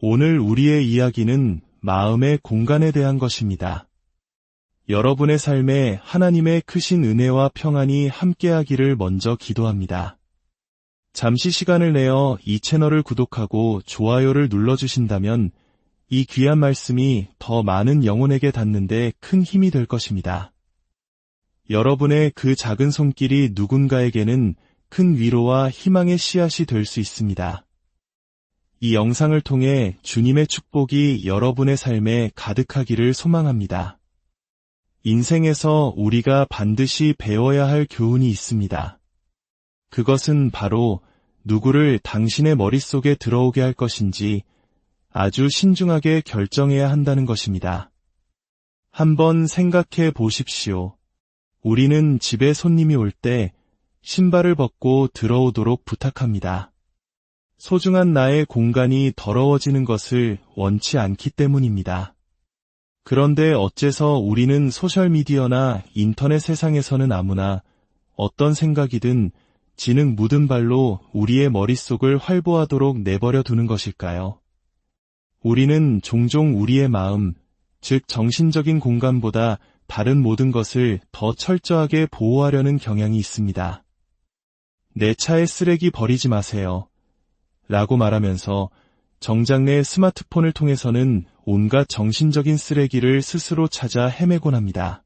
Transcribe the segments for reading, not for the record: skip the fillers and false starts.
오늘 우리의 이야기는 마음의 공간에 대한 것입니다. 여러분의 삶에 하나님의 크신 은혜와 평안이 함께하기를 먼저 기도합니다. 잠시 시간을 내어 이 채널을 구독하고 좋아요를 눌러주신다면 이 귀한 말씀이 더 많은 영혼에게 닿는데 큰 힘이 될 것입니다. 여러분의 그 작은 손길이 누군가에게는 큰 위로와 희망의 씨앗이 될 수 있습니다. 이 영상을 통해 주님의 축복이 여러분의 삶에 가득하기를 소망합니다. 인생에서 우리가 반드시 배워야 할 교훈이 있습니다. 그것은 바로 누구를 당신의 머릿속에 들어오게 할 것인지 아주 신중하게 결정해야 한다는 것입니다. 한번 생각해 보십시오. 우리는 집에 손님이 올 때 신발을 벗고 들어오도록 부탁합니다. 소중한 나의 공간이 더러워지는 것을 원치 않기 때문입니다. 그런데 어째서 우리는 소셜미디어나 인터넷 세상에서는 아무나 어떤 생각이든 진흙 묻은 발로 우리의 머릿속을 활보하도록 내버려 두는 것일까요? 우리는 종종 우리의 마음, 즉 정신적인 공간보다 다른 모든 것을 더 철저하게 보호하려는 경향이 있습니다. 내 차에 쓰레기 버리지 마세요. 라고 말하면서 정작 내 스마트폰을 통해서는 온갖 정신적인 쓰레기를 스스로 찾아 헤매곤 합니다.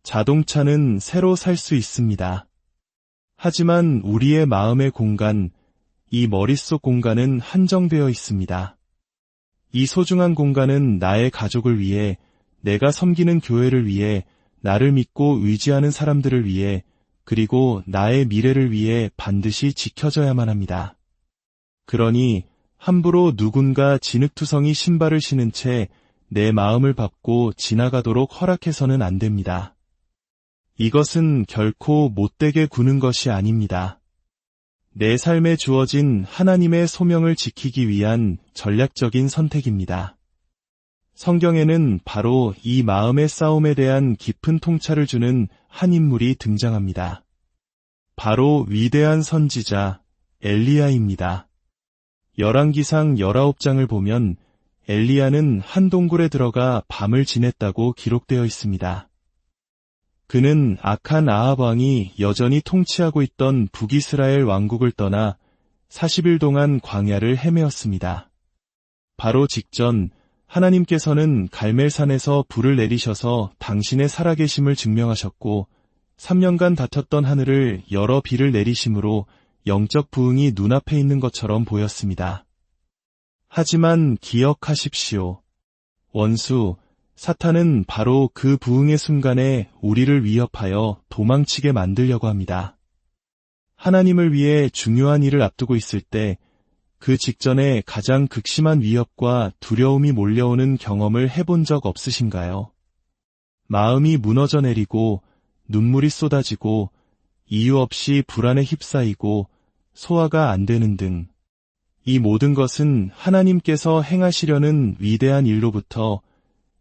자동차는 새로 살 수 있습니다. 하지만 우리의 마음의 공간, 이 머릿속 공간은 한정되어 있습니다. 이 소중한 공간은 나의 가족을 위해, 내가 섬기는 교회를 위해, 나를 믿고 의지하는 사람들을 위해, 그리고 나의 미래를 위해 반드시 지켜져야만 합니다. 그러니 함부로 누군가 진흙투성이 신발을 신은 채 내 마음을 밟고 지나가도록 허락해서는 안 됩니다. 이것은 결코 못되게 구는 것이 아닙니다. 내 삶에 주어진 하나님의 소명을 지키기 위한 전략적인 선택입니다. 성경에는 바로 이 마음의 싸움에 대한 깊은 통찰을 주는 한 인물이 등장합니다. 바로 위대한 선지자 엘리야입니다. 열왕기상 19장을 보면 엘리야는 한 동굴에 들어가 밤을 지냈다고 기록되어 있습니다. 그는 악한 아합 왕이 여전히 통치하고 있던 북이스라엘 왕국을 떠나 40일 동안 광야를 헤매었습니다. 바로 직전 하나님께서는 갈멜산에서 불을 내리셔서 당신의 살아계심을 증명하셨고 3년간 닫혔던 하늘을 열어 비를 내리심으로 영적 부흥이 눈앞에 있는 것처럼 보였습니다. 하지만 기억하십시오. 원수, 사탄은 바로 그 부흥의 순간에 우리를 위협하여 도망치게 만들려고 합니다. 하나님을 위해 중요한 일을 앞두고 있을 때 그 직전에 가장 극심한 위협과 두려움이 몰려오는 경험을 해본 적 없으신가요? 마음이 무너져 내리고 눈물이 쏟아지고 이유 없이 불안에 휩싸이고 소화가 안 되는 등 이 모든 것은 하나님께서 행하시려는 위대한 일로부터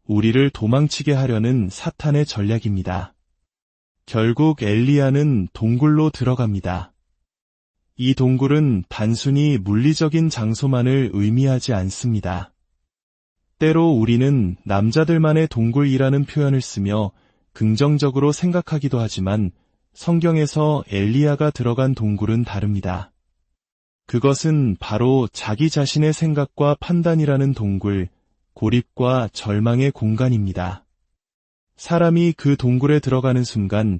우리를 도망치게 하려는 사탄의 전략입니다. 결국 엘리야는 동굴로 들어갑니다. 이 동굴은 단순히 물리적인 장소만을 의미하지 않습니다. 때로 우리는 남자들만의 동굴이라는 표현을 쓰며 긍정적으로 생각하기도 하지만 성경에서 엘리야가 들어간 동굴은 다릅니다. 그것은 바로 자기 자신의 생각과 판단이라는 동굴, 고립과 절망의 공간입니다. 사람이 그 동굴에 들어가는 순간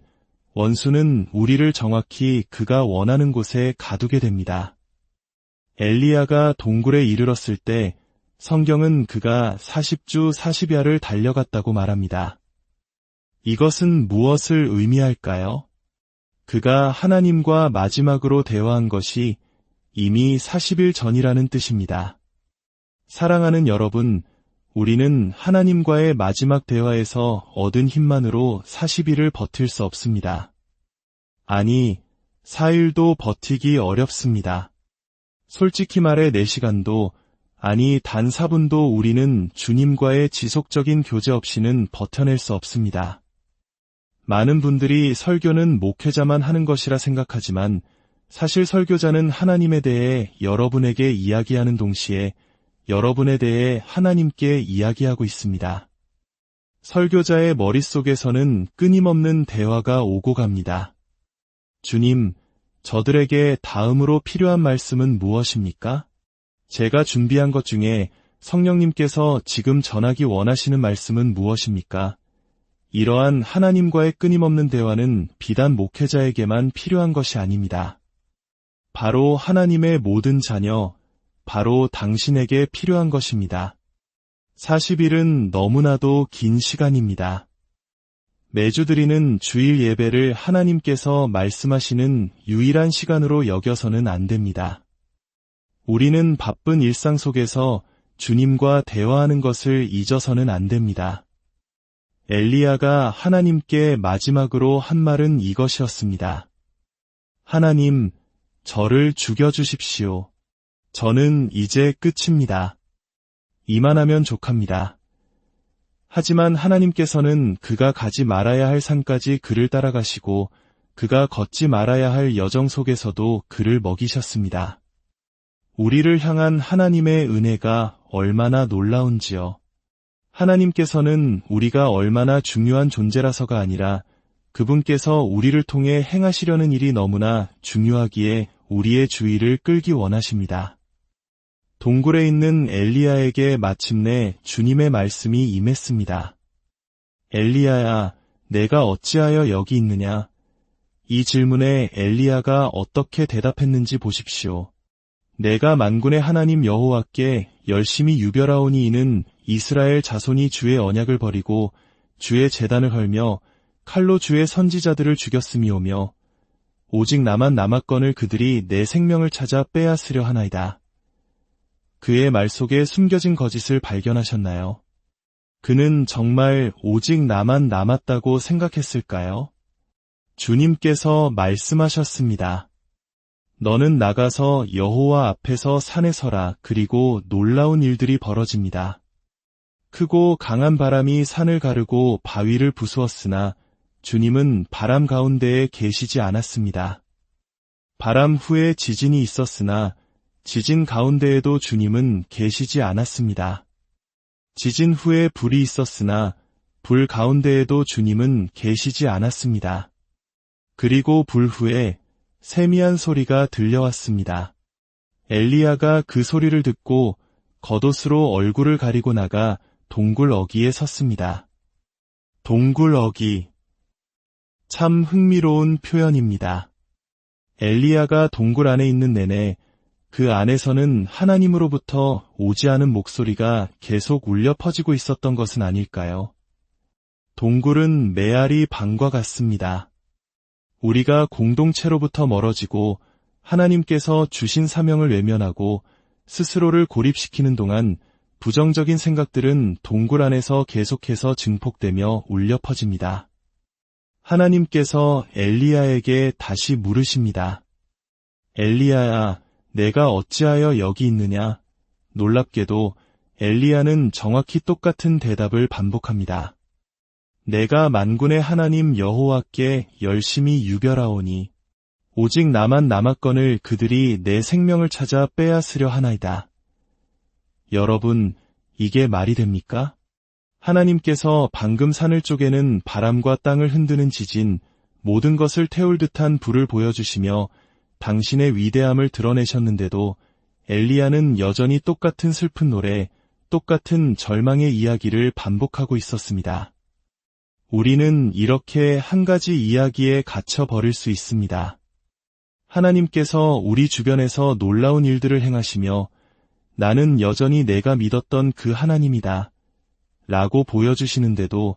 원수는 우리를 정확히 그가 원하는 곳에 가두게 됩니다. 엘리야가 동굴에 이르렀을 때 성경은 그가 40주 40야를 달려갔다고 말합니다. 이것은 무엇을 의미할까요? 그가 하나님과 마지막으로 대화한 것이 이미 40일 전이라는 뜻입니다. 사랑하는 여러분, 우리는 하나님과의 마지막 대화에서 얻은 힘만으로 40일을 버틸 수 없습니다. 아니, 4일도 버티기 어렵습니다. 솔직히 말해 4시간도, 아니 단 4분도 우리는 주님과의 지속적인 교제 없이는 버텨낼 수 없습니다. 많은 분들이 설교는 목회자만 하는 것이라 생각하지만 사실 설교자는 하나님에 대해 여러분에게 이야기하는 동시에 여러분에 대해 하나님께 이야기하고 있습니다. 설교자의 머릿속에서는 끊임없는 대화가 오고 갑니다. 주님, 저들에게 다음으로 필요한 말씀은 무엇입니까? 제가 준비한 것 중에 성령님께서 지금 전하기 원하시는 말씀은 무엇입니까? 이러한 하나님과의 끊임없는 대화는 비단 목회자에게만 필요한 것이 아닙니다. 바로 하나님의 모든 자녀, 바로 당신에게 필요한 것입니다. 40일은 너무나도 긴 시간입니다. 매주 드리는 주일 예배를 하나님께서 말씀하시는 유일한 시간으로 여겨서는 안 됩니다. 우리는 바쁜 일상 속에서 주님과 대화하는 것을 잊어서는 안 됩니다. 엘리야가 하나님께 마지막으로 한 말은 이것이었습니다. 하나님, 저를 죽여주십시오. 저는 이제 끝입니다. 이만하면 족합니다. 하지만 하나님께서는 그가 가지 말아야 할 산까지 그를 따라가시고 그가 걷지 말아야 할 여정 속에서도 그를 먹이셨습니다. 우리를 향한 하나님의 은혜가 얼마나 놀라운지요. 하나님께서는 우리가 얼마나 중요한 존재라서가 아니라 그분께서 우리를 통해 행하시려는 일이 너무나 중요하기에 우리의 주의를 끌기 원하십니다. 동굴에 있는 엘리야에게 마침내 주님의 말씀이 임했습니다. 엘리야야, 내가 어찌하여 여기 있느냐? 이 질문에 엘리야가 어떻게 대답했는지 보십시오. 내가 만군의 하나님 여호와께 열심히 유별하오니 이는 이스라엘 자손이 주의 언약을 버리고 주의 제단을 헐며 칼로 주의 선지자들을 죽였음이오며 오직 나만 남았거늘 그들이 내 생명을 찾아 빼앗으려 하나이다. 그의 말 속에 숨겨진 거짓을 발견하셨나요? 그는 정말 오직 나만 남았다고 생각했을까요? 주님께서 말씀하셨습니다. 너는 나가서 여호와 앞에서 산에 서라. 그리고 놀라운 일들이 벌어집니다. 크고 강한 바람이 산을 가르고 바위를 부수었으나 주님은 바람 가운데에 계시지 않았습니다. 바람 후에 지진이 있었으나 지진 가운데에도 주님은 계시지 않았습니다. 지진 후에 불이 있었으나 불 가운데에도 주님은 계시지 않았습니다. 그리고 불 후에 세미한 소리가 들려왔습니다. 엘리야가 그 소리를 듣고 겉옷으로 얼굴을 가리고 나가 동굴 어귀에 섰습니다. 동굴 어귀. 참 흥미로운 표현입니다. 엘리야가 동굴 안에 있는 내내 그 안에서는 하나님으로부터 오지 않은 목소리가 계속 울려 퍼지고 있었던 것은 아닐까요? 동굴은 메아리 방과 같습니다. 우리가 공동체로부터 멀어지고 하나님께서 주신 사명을 외면하고 스스로를 고립시키는 동안 부정적인 생각들은 동굴 안에서 계속해서 증폭되며 울려 퍼집니다. 하나님께서 엘리야에게 다시 물으십니다. 엘리야야, 내가 어찌하여 여기 있느냐? 놀랍게도 엘리야는 정확히 똑같은 대답을 반복합니다. 내가 만군의 하나님 여호와께 열심히 유별하오니 오직 나만 남았거늘 그들이 내 생명을 찾아 빼앗으려 하나이다. 여러분, 이게 말이 됩니까? 하나님께서 방금 산을 쪼개는 바람과 땅을 흔드는 지진, 모든 것을 태울 듯한 불을 보여주시며 당신의 위대함을 드러내셨는데도 엘리야는 여전히 똑같은 슬픈 노래, 똑같은 절망의 이야기를 반복하고 있었습니다. 우리는 이렇게 한 가지 이야기에 갇혀버릴 수 있습니다. 하나님께서 우리 주변에서 놀라운 일들을 행하시며 나는 여전히 내가 믿었던 그 하나님이다 라고 보여주시는데도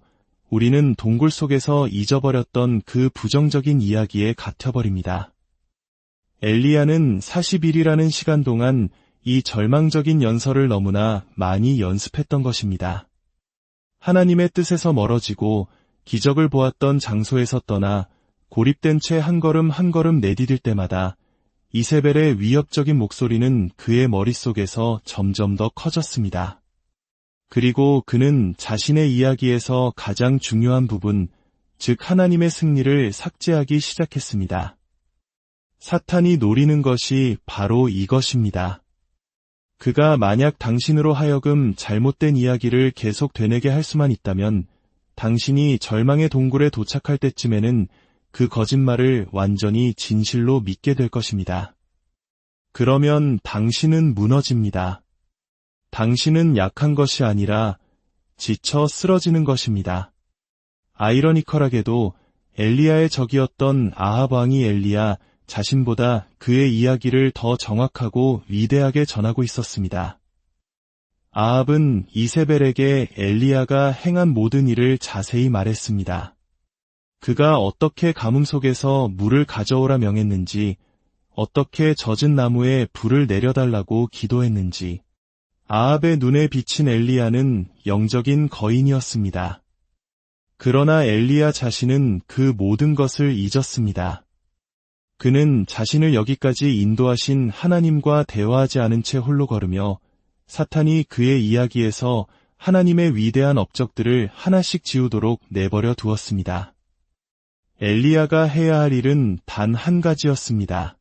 우리는 동굴 속에서 잊어버렸던 그 부정적인 이야기에 갇혀버립니다. 엘리야는 40일이라는 시간 동안 이 절망적인 연설을 너무나 많이 연습했던 것입니다. 하나님의 뜻에서 멀어지고 기적을 보았던 장소에서 떠나 고립된 채 한 걸음 한 걸음 내디딜 때마다 이세벨의 위협적인 목소리는 그의 머릿속에서 점점 더 커졌습니다. 그리고 그는 자신의 이야기에서 가장 중요한 부분, 즉 하나님의 승리를 삭제하기 시작했습니다. 사탄이 노리는 것이 바로 이것입니다. 그가 만약 당신으로 하여금 잘못된 이야기를 계속 되뇌게 할 수만 있다면 당신이 절망의 동굴에 도착할 때쯤에는 그 거짓말을 완전히 진실로 믿게 될 것입니다. 그러면 당신은 무너집니다. 당신은 약한 것이 아니라 지쳐 쓰러지는 것입니다. 아이러니컬하게도 엘리야의 적이었던 아합 왕이 엘리야 자신보다 그의 이야기를 더 정확하고 위대하게 전하고 있었습니다. 아합은 이세벨에게 엘리야가 행한 모든 일을 자세히 말했습니다. 그가 어떻게 가뭄 속에서 물을 가져오라 명했는지, 어떻게 젖은 나무에 불을 내려달라고 기도했는지. 아합의 눈에 비친 엘리야는 영적인 거인이었습니다. 그러나 엘리야 자신은 그 모든 것을 잊었습니다. 그는 자신을 여기까지 인도하신 하나님과 대화하지 않은 채 홀로 걸으며 사탄이 그의 이야기에서 하나님의 위대한 업적들을 하나씩 지우도록 내버려 두었습니다. 엘리야가 해야 할 일은 단 한 가지였습니다.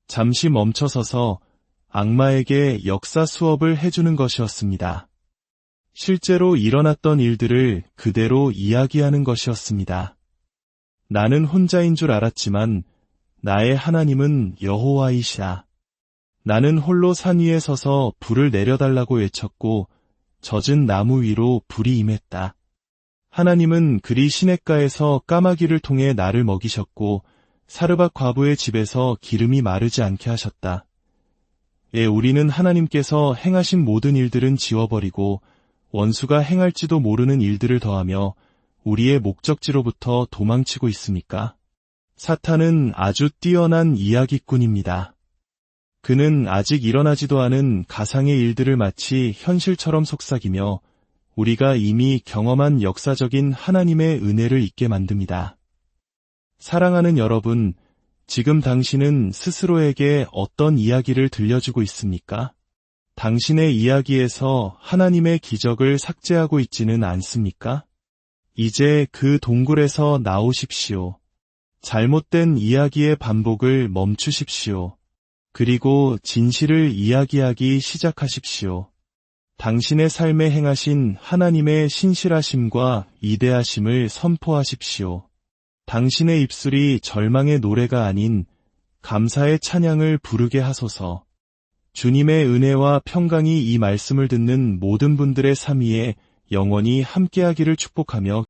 잠시 멈춰서서 악마에게 역사 수업을 해주는 것이었습니다. 실제로 일어났던 일들을 그대로 이야기하는 것이었습니다. 나는 혼자인 줄 알았지만 나의 하나님은 여호와이시라. 나는 홀로 산 위에 서서 불을 내려달라고 외쳤고 젖은 나무 위로 불이 임했다. 하나님은 그리 시냇가에서 까마귀를 통해 나를 먹이셨고 사르밧 과부의 집에서 기름이 마르지 않게 하셨다. 우리는 하나님께서 행하신 모든 일들은 지워버리고 원수가 행할지도 모르는 일들을 더하며 우리의 목적지로부터 도망치고 있습니까? 사탄은 아주 뛰어난 이야기꾼입니다. 그는 아직 일어나지도 않은 가상의 일들을 마치 현실처럼 속삭이며 우리가 이미 경험한 역사적인 하나님의 은혜를 잊게 만듭니다. 사랑하는 여러분, 지금 당신은 스스로에게 어떤 이야기를 들려주고 있습니까? 당신의 이야기에서 하나님의 기적을 삭제하고 있지는 않습니까? 이제 그 동굴에서 나오십시오. 잘못된 이야기의 반복을 멈추십시오. 그리고 진실을 이야기하기 시작하십시오. 당신의 삶에 행하신 하나님의 신실하심과 위대하심을 선포하십시오. 당신의 입술이 절망의 노래가 아닌 감사의 찬양을 부르게 하소서. 주님의 은혜와 평강이 이 말씀을 듣는 모든 분들의 삶 위에 영원히 함께하기를 축복하며